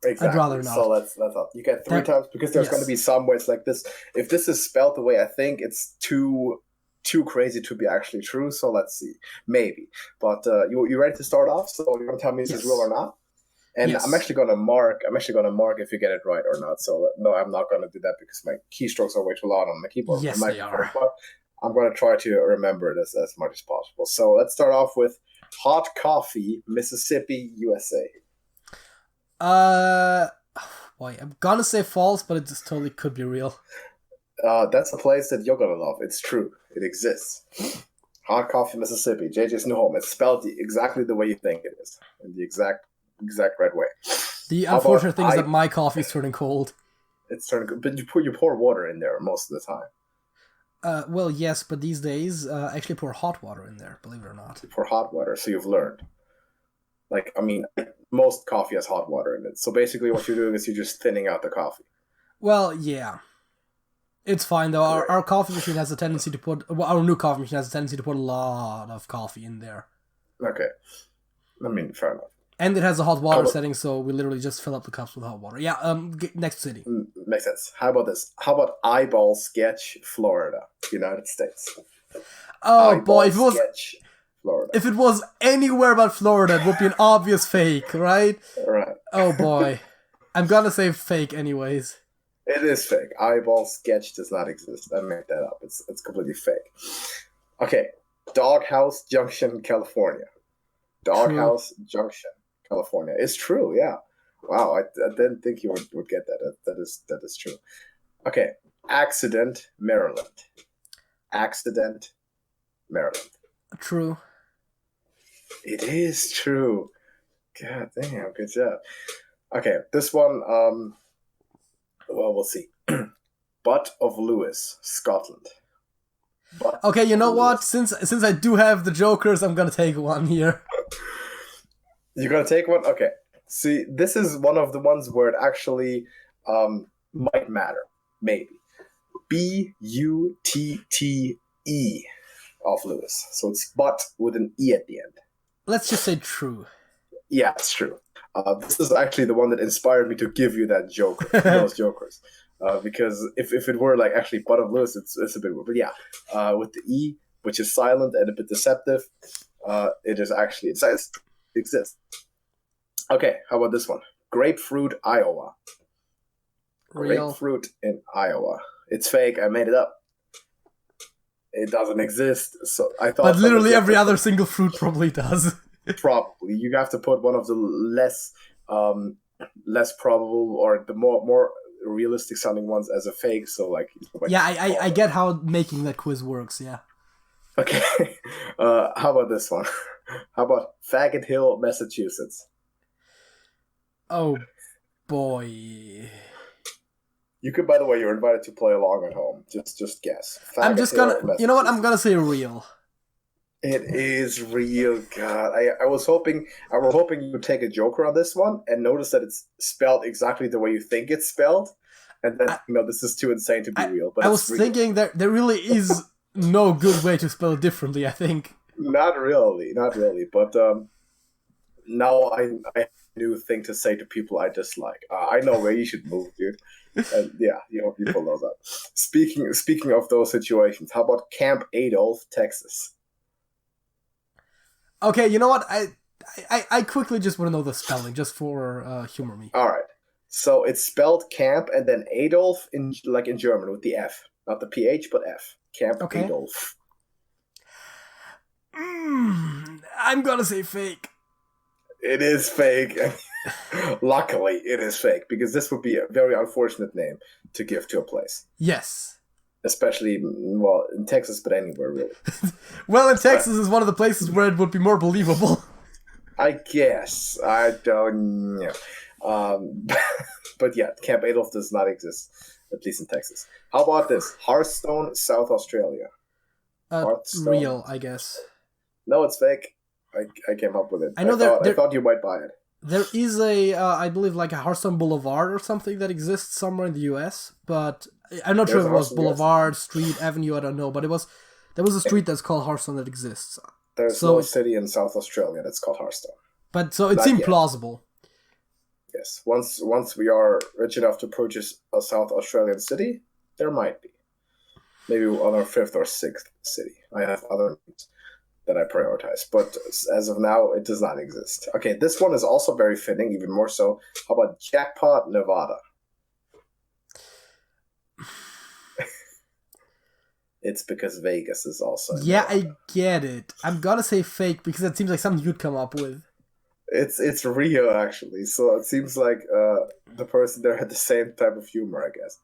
Exactly. I'd rather not. So that's all. You get 3 times because there's going to be some where it's like this. If this is spelled the way I think, it's too crazy to be actually true. So let's see, maybe. But you ready to start off? So you're going to tell me if it's real or not. And I'm actually going to mark if you get it right or not. So no, I'm not going to do that because my keystrokes are way too loud on my keyboard. Yes, they are. But I'm going to try to remember it as much as possible. So let's start off with hot coffee, Mississippi, USA. Boy, I'm gonna say false, but it just totally could be real. That's a place that you're gonna love. It's true. It exists. Hot coffee, Mississippi. JJ's new home. It's spelled exactly the way you think it is, in the exact right way. The unfortunate thing is that my coffee is turning cold. It's turning cold, but you pour water in there most of the time. Well, yes, but these days, I actually pour hot water in there. Believe it or not. You pour hot water, so you've learned. Like, I mean, most coffee has hot water in it. So basically what you're doing is you're just thinning out the coffee. Well, yeah. It's fine, though. Our coffee machine has a tendency to put... Well, our new coffee machine has a tendency to put a lot of coffee in there. Okay. I mean, fair enough. And it has a hot water setting, so we literally just fill up the cups with hot water. Yeah, next city. Makes sense. How about this? How about Eyeball Sketch, Florida, United States? Oh, Eyeball boy, Sketch, Florida. If it was anywhere but Florida, it would be an obvious fake, right? Right. Oh boy. I'm gonna say fake anyways. It is fake. Eyeball Sketch does not exist. I made that up. It's completely fake. Okay. Doghouse Junction, California. Doghouse Junction, California. It's true, yeah. Wow, I didn't think you would get that. That is true. Okay. Accident, Maryland. Accident, Maryland. True. It is true. God damn, good job. Okay, this one, well, we'll see. Butt of Lewis, Scotland. Okay, you know what? Since I do have the jokers, I'm gonna take one here. You're gonna take one? Okay. See, this is one of the ones where it actually might matter. Maybe. Butte of Lewis. So it's butt with an E at the end. Let's just say true. Yeah, it's true. This is actually the one that inspired me to give you that joker, those jokers. Because if it were like actually butt of Lewis, it's a bit weird. But yeah, with the E, which is silent and a bit deceptive, it is actually, it exists. Okay, how about this one? Grapefruit, Iowa. Real. Grapefruit in Iowa. It's fake. I made it up. It doesn't exist. So I thought. But literally every other single fruit probably does. Probably. You have to put one of the less probable or the more realistic sounding ones as a fake. So like. Yeah, I get how making that quiz works. Yeah. Okay. How about this one? How about Faggot Hill, Massachusetts? Oh boy. You could, by the way, you're invited to play along at home. Just guess. I'm just gonna. You know what? I'm gonna say real. It is real. God, I was hoping you would take a joker on this one and notice that it's spelled exactly the way you think it's spelled, and then this is too insane to be real. But I was thinking that there really is no good way to spell it differently. I think. Not really. But now I have a new thing to say to people I dislike. I know where you should move, dude. And yeah, people know that. Speaking of those situations, how about Camp Adolph, Texas? Okay, you know what? I quickly just want to know the spelling, just for humor me. All right. So it's spelled Camp and then Adolf in German with the F, not the PH, but F. Camp Adolph. I'm gonna say fake. It is fake. Luckily, it is fake, because this would be a very unfortunate name to give to a place. Yes. Especially, well, in Texas, but anywhere, really. Well, in Texas is one of the places where it would be more believable. I guess. I don't know. Um, but yeah, Camp Adolf does not exist, at least in Texas. How about this? Hearthstone, South Australia. Hearthstone. Real, I guess. No, it's fake. I came up with it. I know I thought you might buy it. there is a, I believe, like a Hearthstone Boulevard or something that exists somewhere in the U.S., but I'm not sure if it was Boulevard, Street, Avenue, I don't know, but there was a street that's called Hearthstone that exists. There's no city in South Australia that's called Hearthstone. But so it seemed plausible. Yes. Once we are rich enough to purchase a South Australian city, there might be. Maybe on our 5th or 6th city. I have other needs that I prioritize. But as of now, it does not exist. Okay, this one is also very fitting, even more so. How about Jackpot, Nevada? It's because Vegas is also Nevada. I get it. I'm gonna say fake because it seems like something you'd come up with. It's Rio, actually. So it seems like the person there had the same type of humor, I guess.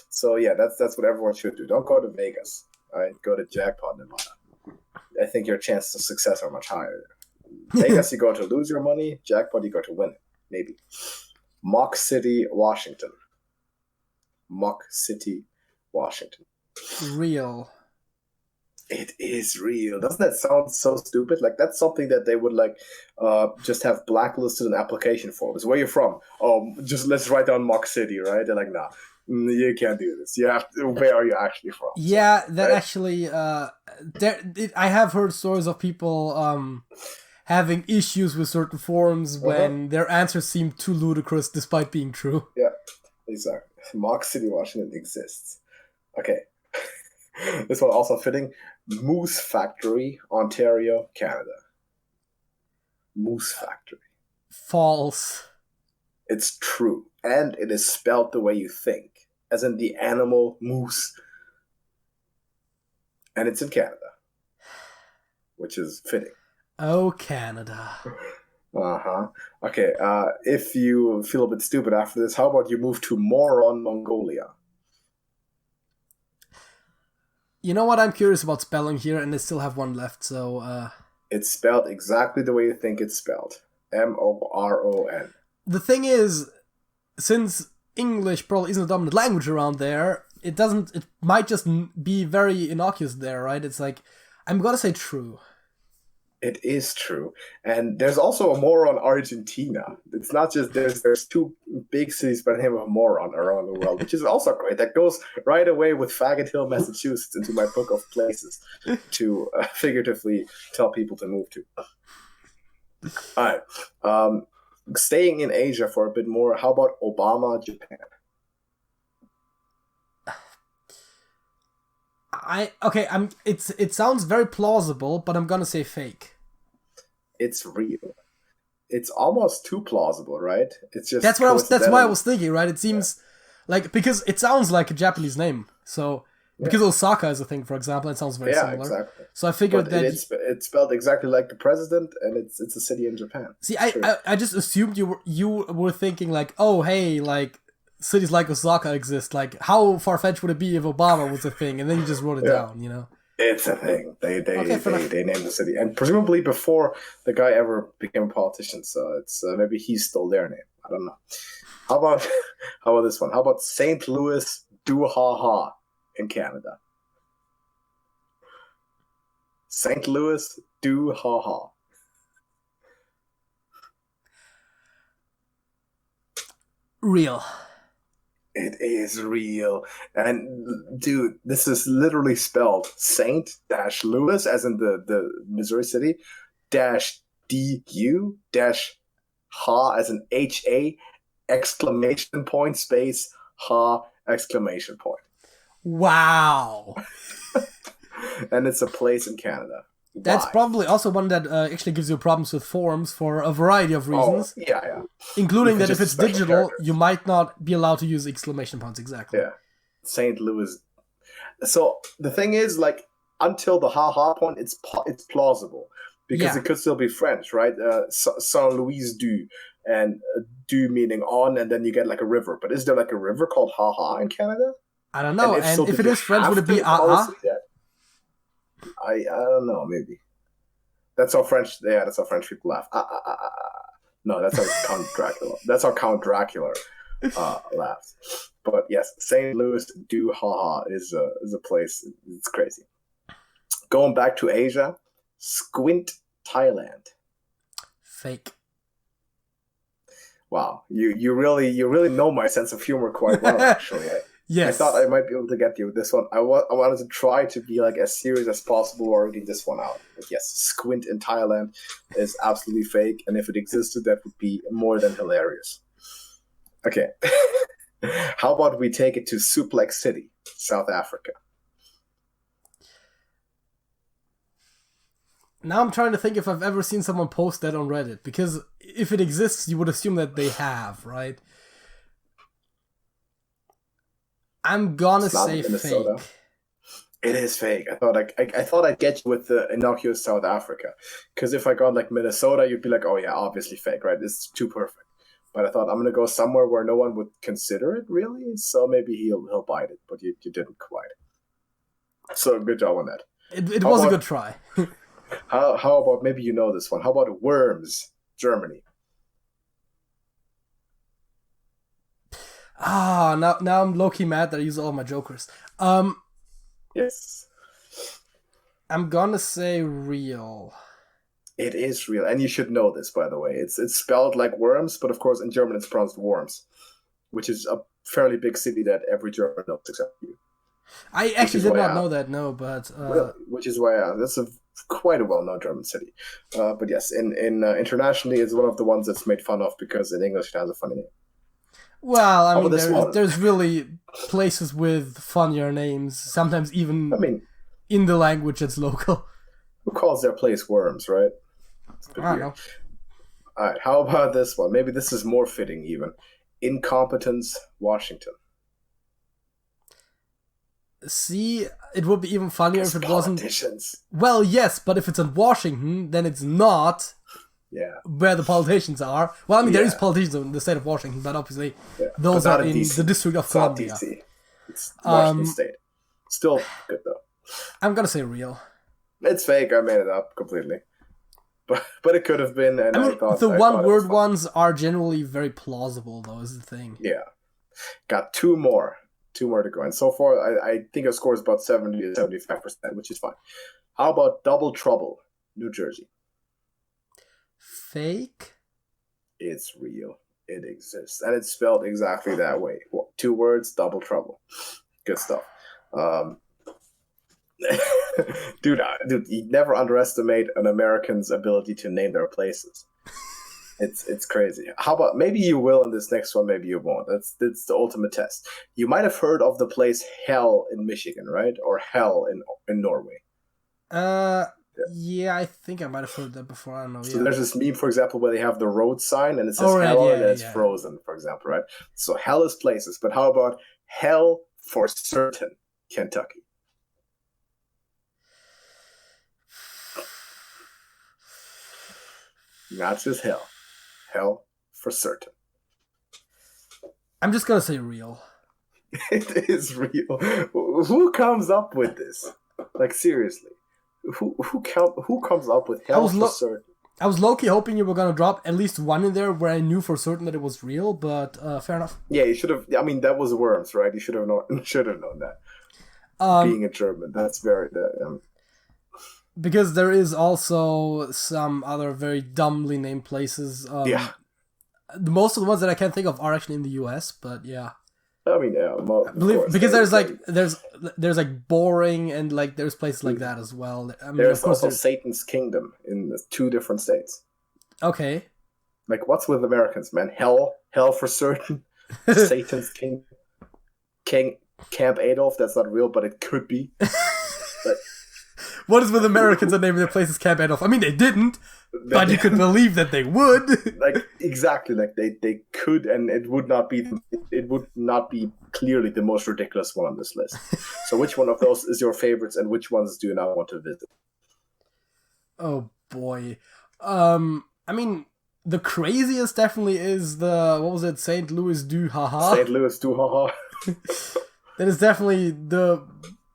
So yeah, that's what everyone should do. Don't go to Vegas. All right, go to Jackpot, Nevada. I think your chances of success are much higher. Vegas, you go to lose your money. Jackpot, you go to win it. Maybe. Mock City, Washington. Mock City, Washington. Real. It is real. Doesn't that sound so stupid? Like, that's something that they would just have blacklisted in application forms. Where you from? Oh, just let's write down Mock City, right? They're like, nah, you can't do this. You have to. Where are you actually from? Yeah, that actually. I have heard stories of people having issues with certain forums when their answers seem too ludicrous, despite being true. Yeah, exactly. Mock City, Washington exists. Okay. This one also fitting. Moose Factory, Ontario, Canada. Moose Factory. False. It's true. And it is spelled the way you think. As in the animal moose. And it's in Canada. Which is fitting. Oh, Canada. Uh-huh. Okay, if you feel a bit stupid after this, how about you move to Moron, Mongolia? You know what? I'm curious about spelling here, and I still have one left, so... It's spelled exactly the way you think it's spelled. Moron. The thing is, since English probably isn't a dominant language around there, it might just be very innocuous there, right? It's like, I'm gonna say true. It is true. And there's also a Moron, Argentina. It's not just there's 2 big cities by the name of Moron around the world, which is also great. That goes right away with Faggot Hill, Massachusetts into my book of places to figuratively tell people to move to. All right. Staying in Asia for a bit more, how about Obama, Japan? It sounds very plausible, but I'm gonna say fake. It's real. It's almost too plausible, right? It's just that's why I was thinking, right? It seems like, because it sounds like a Japanese name, so because Osaka is a thing, for example, it sounds very similar. Exactly. So I figured that it's spelled exactly like the president, and it's a city in Japan. See, I just assumed you were thinking like, oh hey, like, cities like Osaka exist. Like, how far-fetched would it be if Obama was a thing? And then you just wrote it down, you know? It's a thing. They named the city. And presumably before the guy ever became a politician, so it's maybe he's still their name. I don't know. How about this one? How about St. Louis, Do-Ha-Ha in Canada? St. Louis, Do-Ha-Ha. Real. It is real. And dude, this is literally spelled St-Louis, as in the Missouri city, -DU-Ha, as in HA, exclamation point, space, Ha, exclamation point. Wow. And it's a place in Canada. That's probably also one that actually gives you problems with forms for a variety of reasons. Oh, yeah. Including that if it's digital, you might not be allowed to use exclamation points, exactly. Yeah. St. Louis. So the thing is, like, until the ha-ha point, it's plausible. Because it could still be French, right? Saint Louis du. And du meaning on, and then you get like a river. But is there like a river called ha-ha in Canada? I don't know. And if it is French, would it be ah-ah? I don't know, maybe. That's how French people laugh. No, that's how Count Dracula. That's how Count Dracula laughs. But yes, St. Louis do haha is a place. It's crazy. Going back to Asia, Squint, Thailand. Fake. Wow, you really know my sense of humor quite well, actually. Yes. I thought I might be able to get you with this one. I wanted to try to be like as serious as possible or reading this one out. But yes, Squint in Thailand is absolutely fake, and if it existed, that would be more than hilarious. Okay. How about we take it to Suplex City, South Africa? Now I'm trying to think if I've ever seen someone post that on Reddit, because if it exists, you would assume that they have, right? I'm gonna say fake. It is fake. I thought I'd get you with the innocuous South Africa, because if I got like Minnesota, you'd be like, oh yeah, obviously fake, right? It's too perfect. But I thought I'm gonna go somewhere where no one would consider it really, so maybe he'll bite it. But you didn't quite. So good job on that. It was a good try. How about maybe you know this one? How about Worms, Germany? Now I'm low-key mad that I use all my jokers. Yes. I'm gonna say real. It is real, and you should know this, by the way. It's spelled like worms, but of course in German it's pronounced worms, which is a fairly big city that every German knows except you. I actually did not know that, no, but... Really? Which is why that's quite a well-known German city. But yes, in internationally, it's one of the ones that's made fun of because in English it has a funny name. Well, I mean, there's really places with funnier names, sometimes even in the language that's local. Who calls their place Worms, right? I don't know. Alright, how about this one? Maybe this is more fitting even. Incompetence, Washington. See, it would be even funnier if it politicians. Wasn't... Well, yes, but if it's in Washington, then it's not where the politicians are. Well, I mean, there is politicians in the state of Washington, but obviously those are in the District of Columbia. Not DC. It's Washington State. Still good, though. I'm gonna say real. It's fake. I made it up completely. But it could have been, and I thought... The one-word ones are generally very plausible, though, is the thing. Yeah. Got two more to go. And so far, I think our score is about 70 to 75%, which is fine. How about Double Trouble, New Jersey? Fake? It's real. It exists. And it's spelled exactly that way. 2 words, Double Trouble. Good stuff. Dude, you never underestimate an American's ability to name their places. It's crazy. How about maybe you will in this next one, maybe you won't. That's the ultimate test. You might have heard of the place Hell in Michigan, right? Or Hell in Norway. Yeah, I think I might have heard that before. I don't know. So there's this meme, for example, where they have the road sign and it says Hell and it's frozen, for example, right? So Hell is places, but how about Hell for Certain, Kentucky? Not just Hell. Hell for Certain. I'm just gonna say real. It is real. Who comes up with this? Like, seriously. Who comes up with Hell for Certain? I was low-key hoping you were gonna drop at least one in there where I knew for certain that it was real, but fair enough. Yeah, you should have. I mean, that was Worms, right? You should have known that. Being a German, that's very... Because there is also some other very dumbly named places. Most of the ones that I can think of are actually in the US, but yeah. I mean, because there's like Boring and like there's places like that as well. I mean, there's also Satan's Kingdom in 2 different states. Okay. Like, what's with Americans, man? Hell for Certain. Satan's King, Camp Adolf. That's not real, but it could be. What is with Americans that naming their places Camp Adolf? I mean, they didn't, but you could believe that they would. Like, exactly, like they could, and it would not be clearly the most ridiculous one on this list. So, which one of those is your favorites, and which ones do you not want to visit? Oh boy, I mean, the craziest definitely is the St. Louis du haha. St. Louis du haha. That is definitely the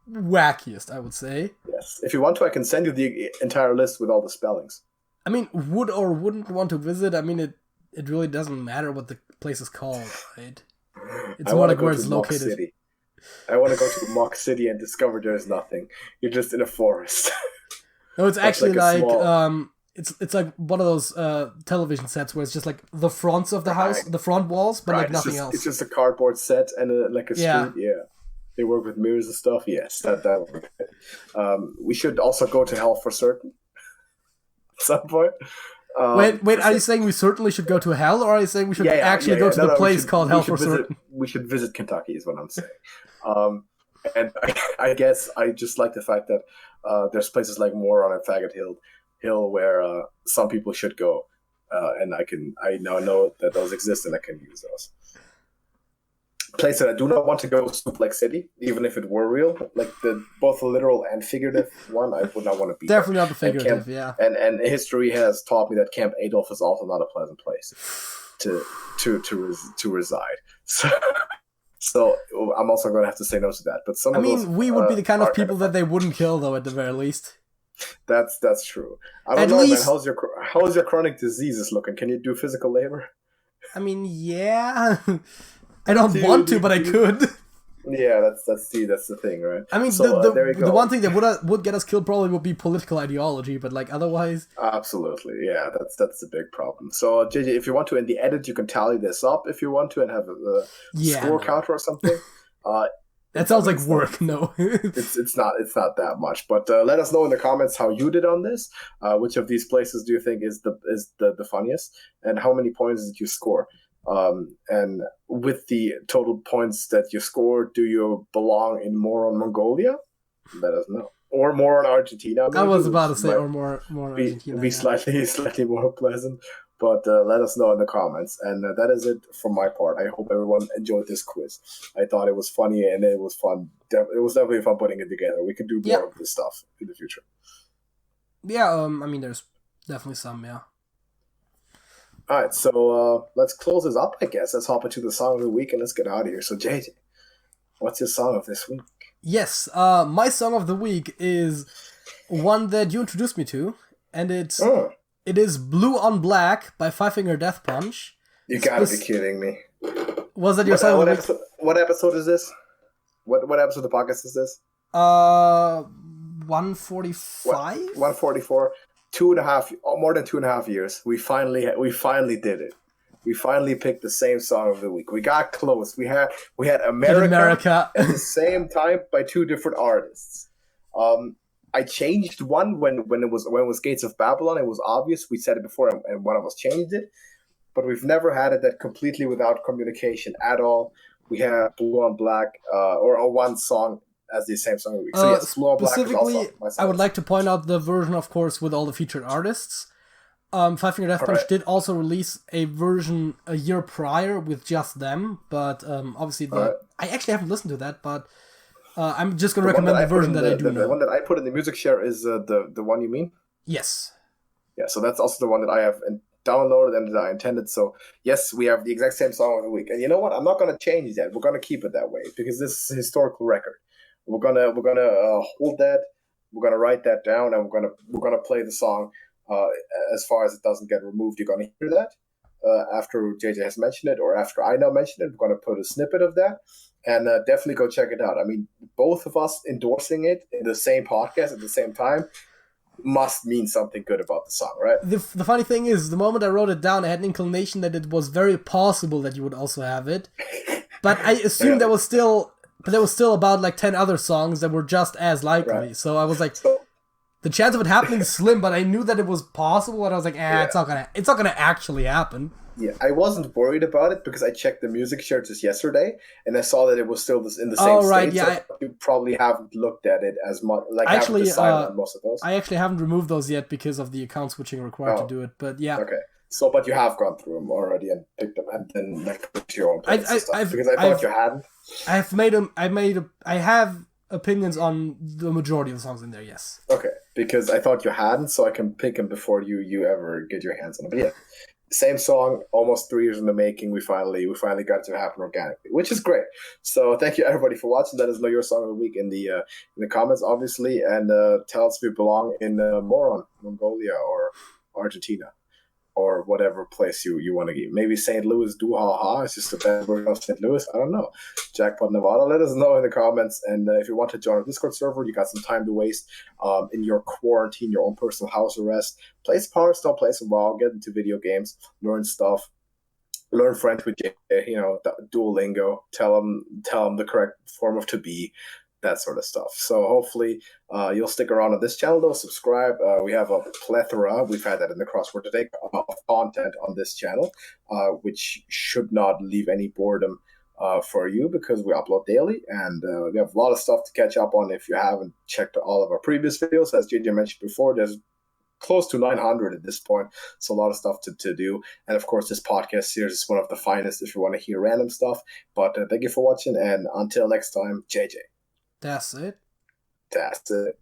wackiest, I would say. Yes. If you want to, I can send you the entire list with all the spellings. I mean, would or wouldn't want to visit. I mean, it it really doesn't matter what the place is called, right? It's I more want to like go where to it's Mock located. City. I want to go to Mock City and discover there's nothing. You're just in a forest. No, it's But actually like a like small. it's like one of those television sets where it's just like the fronts of the house, Right. the front walls, but Right. like nothing It's else. just a cardboard set and like a Yeah. street. Yeah. They work with mirrors and stuff. Yes, that would be good. We should also go to hell for certain at some point. Wait, are you So, saying we certainly should go to hell, or are you saying we should actually go to No, the no. place called We Hell should for visit. certain? We should visit Kentucky. Is what I'm saying. Um, and I guess I just like the fact that there's places like Moron and Faggot Hill where some people should go, and I now know that those exist and I can use those. Place that I do not want to go is Soup Lake City, even if it were real, like both the literal and figurative one. I would not want to be Definitely there. not the figurative, yeah. And history has taught me that Camp Adolf is also not a pleasant place to reside. So I'm also going to have to say no to that. But some I of mean, those we would be the kind of are people that they wouldn't kill, though, at the very least. That's true. I At don't know, least- man. How's your chronic diseases looking? Can you do physical labor? I mean, yeah. I don't want to, but I could. Yeah, that's the thing, right? I mean, So, there you go. the one thing that would get us killed probably would be political ideology, but like otherwise, Absolutely, yeah, that's the big problem. So, JJ, if you want to in the edit, you can tally this up if you want to and have a score counter or something. That sounds like work. No, it's not that much. But let us know in the comments how you did on this. Which of these places do you think is the funniest, and how many points did you score? And with the total points that you scored, do you belong in Moron Mongolia? Let us know. Or Moron Argentina. Maybe, I was about to say, or more Argentina. Be slightly more pleasant. But let us know in the comments. And that is it from my part. I hope everyone enjoyed this quiz. I thought it was funny and it was fun. It was definitely fun putting it together. We could do more of this stuff in the future. Yeah, I mean, there's definitely some, yeah. All right, so let's close this up, I guess. Let's hop into the song of the week and let's get out of here. So, JJ, what's your song of this week? Yes, my song of the week is one that you introduced me to, and it is Blue on Black by Five Finger Death Punch. You gotta be kidding me. Was that your song of the week? What episode is this? What episode of the podcast is this? 145? 144. More than 2.5 years. We finally did it. We finally picked the same song of the week. We got close. We had America at the same time by two different artists. I changed one when it was Gates of Babylon. It was obvious. We said it before, and one of us changed it. But we've never had it that completely without communication at all. We have Blue on Black or one song as the same song of the week. So yes, Blue on Black is also my song. I would like to point out the version, of course, with all the featured artists. Five Finger Death Punch did also release a version a year prior with just them, but obviously I actually haven't listened to that, but I'm just going to recommend the version that I do know. The one that I put in the music share is the one you mean? Yes. Yeah, so that's also the one that I have downloaded and that I intended. So yes, we have the exact same song of the week. And you know what? I'm not going to change that. We're going to keep it that way because this is a historical record. We're gonna hold that. We're gonna write that down, and we're gonna play the song as far as it doesn't get removed. You're gonna hear that after JJ has mentioned it, or after I now mention it. We're gonna put a snippet of that, and definitely go check it out. I mean, both of us endorsing it in the same podcast at the same time must mean something good about the song, right? The funny thing is, the moment I wrote it down, I had an inclination that it was very possible that you would also have it, but I assumed there was still about like 10 other songs that were just as likely. Right. So I was like, the chance of it happening is slim, but I knew that it was possible, and I was like, it's not gonna actually happen. Yeah, I wasn't worried about it because I checked the music share just yesterday, and I saw that it was still in the same state. Yeah, so you probably haven't looked at it as much. Like, I actually, haven't decided on most of those. I actually haven't removed those yet because of the account switching required to do it. But yeah. Okay. So, but you have gone through them already and picked them and then put your own playlist and stuff. Because I thought you hadn't. I have opinions on the majority of the songs in there, yes. Okay, because I thought you hadn't, so I can pick them before you ever get your hands on them. But yeah, same song, almost 3 years in the making. We finally got it to happen organically, which is great. So thank you everybody for watching. Let us know your song of the week in the comments, obviously, and tell us if you belong in Moron, Mongolia, or Argentina. or whatever place you want to get. Maybe St. Louis do ha ha. It's just a better version of St. Louis. I don't know. Jackpot Nevada. Let us know in the comments. And if you want to join our Discord server, you got some time to waste in your quarantine, your own personal house arrest. Play some Hearthstone, play some WoW, get into video games, learn stuff. Learn French with Duolingo. Tell them the correct form of to be, that sort of stuff. So hopefully you'll stick around on this channel, though. Subscribe. We have a plethora. We've had that in the crossword today of content on this channel, which should not leave any boredom for you because we upload daily, and we have a lot of stuff to catch up on. If you haven't checked all of our previous videos, as JJ mentioned before, there's close to 900 at this point, so a lot of stuff to do. And of course, this podcast series is one of the finest if you want to hear random stuff. But thank you for watching, and until next time, JJ. That's it. That's it.